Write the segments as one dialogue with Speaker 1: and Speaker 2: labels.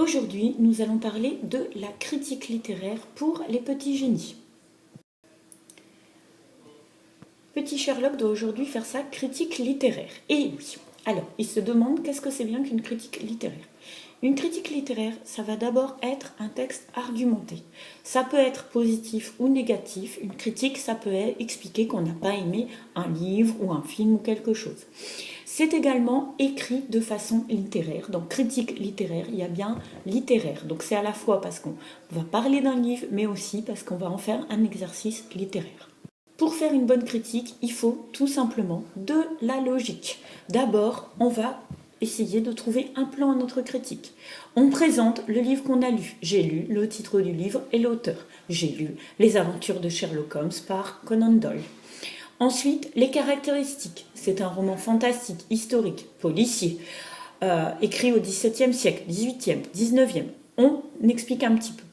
Speaker 1: Aujourd'hui, nous allons parler de la critique littéraire pour les petits génies. Petit Sherlock doit aujourd'hui faire sa critique littéraire. Et oui, alors, il se demande qu'est-ce que c'est bien qu'une critique littéraire. Une critique littéraire, ça va d'abord être un texte argumenté. Ça peut être positif ou négatif. Une critique, ça peut expliquer qu'on n'a pas aimé un livre ou un film ou quelque chose. C'est également écrit de façon littéraire. Donc critique littéraire, il y a bien littéraire. Donc c'est à la fois parce qu'on va parler d'un livre, mais aussi parce qu'on va en faire un exercice littéraire. Pour faire une bonne critique, il faut tout simplement de la logique. D'abord, on va essayer de trouver un plan à notre critique. On présente le livre qu'on a lu. J'ai lu le titre du livre et l'auteur. J'ai lu Les aventures de Sherlock Holmes par Conan Doyle. Ensuite, les caractéristiques. C'est un roman fantastique, historique, policier, écrit au XVIIe siècle, XVIIIe, XIXe. On explique un petit peu.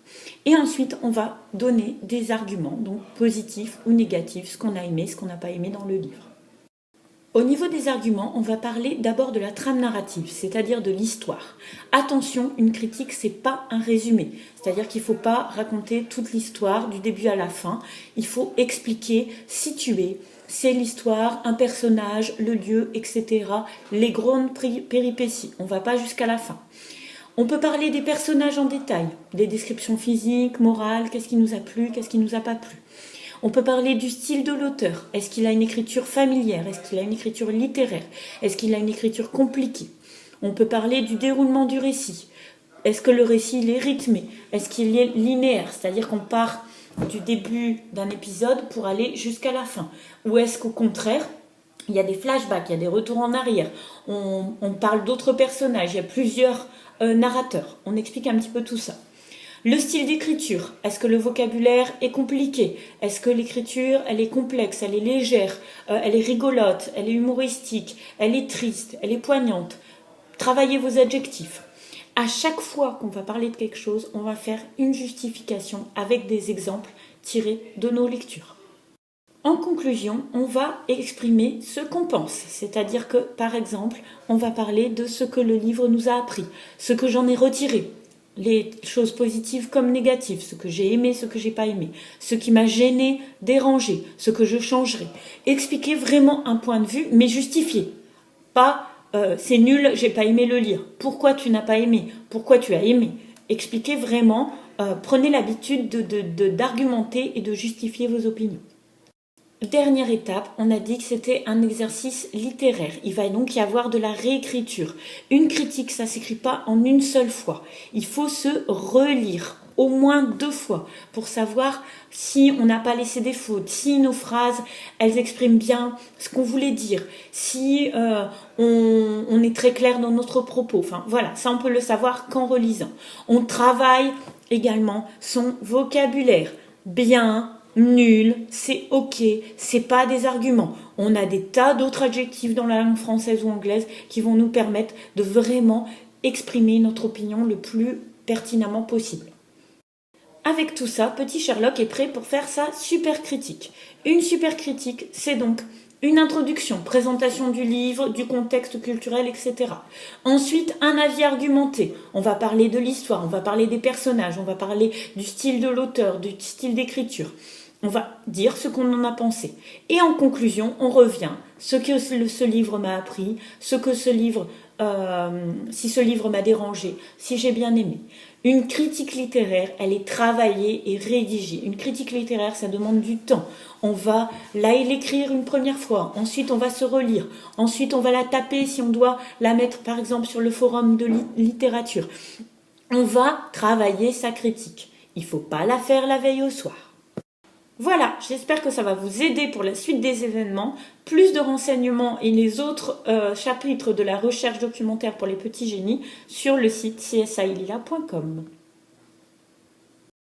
Speaker 1: Et ensuite, on va donner des arguments, donc positifs ou négatifs, ce qu'on a aimé, ce qu'on n'a pas aimé dans le livre. Au niveau des arguments, on va parler d'abord de la trame narrative, c'est-à-dire de l'histoire. Attention, une critique, c'est pas un résumé, c'est-à-dire qu'il ne faut pas raconter toute l'histoire du début à la fin. Il faut expliquer, situer, c'est l'histoire, un personnage, le lieu, etc. Les grandes péripéties. On ne va pas jusqu'à la fin. On peut parler des personnages en détail, des descriptions physiques, morales, qu'est-ce qui nous a plu, qu'est-ce qui ne nous a pas plu. On peut parler du style de l'auteur. Est-ce qu'il a une écriture familière? Est-ce qu'il a une écriture littéraire? Est-ce qu'il a une écriture compliquée? On peut parler du déroulement du récit. Est-ce que le récit il est rythmé? Est-ce qu'il est linéaire? C'est-à-dire qu'on part du début d'un épisode pour aller jusqu'à la fin. Ou est-ce qu'au contraire, il y a des flashbacks, il y a des retours en arrière. On parle d'autres personnages, il y a plusieurs narrateurs. On explique un petit peu tout ça. Le style d'écriture, est-ce que le vocabulaire est compliqué? Est-ce que l'écriture, elle est complexe, elle est légère, elle est rigolote, elle est humoristique, elle est triste, elle est poignante? Travaillez vos adjectifs. À chaque fois qu'on va parler de quelque chose, on va faire une justification avec des exemples tirés de nos lectures. En conclusion, on va exprimer ce qu'on pense, c'est-à-dire que, par exemple, on va parler de ce que le livre nous a appris, ce que j'en ai retiré, les choses positives comme négatives, ce que j'ai aimé, ce que j'ai pas aimé, ce qui m'a gêné, dérangé, ce que je changerai. Expliquer vraiment un point de vue, mais justifié. Pas c'est nul, j'ai pas aimé le lire. Pourquoi tu n'as pas aimé? Pourquoi tu as aimé? Expliquez vraiment, prenez l'habitude d'argumenter et de justifier vos opinions. Dernière étape, on a dit que c'était un exercice littéraire. Il va donc y avoir de la réécriture. Une critique, ça ne s'écrit pas en une seule fois. Il faut se relire au moins 2 fois pour savoir si on n'a pas laissé des fautes, si nos phrases, elles expriment bien ce qu'on voulait dire, si on est très clair dans notre propos. Enfin voilà, ça on peut le savoir qu'en relisant. On travaille également son vocabulaire. Bien, nul, c'est ok, c'est pas des arguments. On a des tas d'autres adjectifs dans la langue française ou anglaise qui vont nous permettre de vraiment exprimer notre opinion le plus pertinemment possible. Avec tout ça, petit Sherlock est prêt pour faire sa super critique. Une super critique, c'est donc une introduction, présentation du livre, du contexte culturel, etc. Ensuite, un avis argumenté. On va parler de l'histoire, on va parler des personnages, on va parler du style de l'auteur, du style d'écriture. On va dire ce qu'on en a pensé. Et en conclusion, on revient. Ce que ce livre m'a appris, ce que ce livre, si ce livre m'a dérangé, si j'ai bien aimé. Une critique littéraire, elle est travaillée et rédigée. Une critique littéraire, ça demande du temps. On va l'écrire une première fois, ensuite on va se relire, ensuite on va la taper si on doit la mettre par exemple sur le forum de littérature. On va travailler sa critique. Il ne faut pas la faire la veille au soir. Voilà, j'espère que ça va vous aider pour la suite des événements. Plus de renseignements et les autres chapitres de la recherche documentaire pour les petits génies sur le site csilila.com.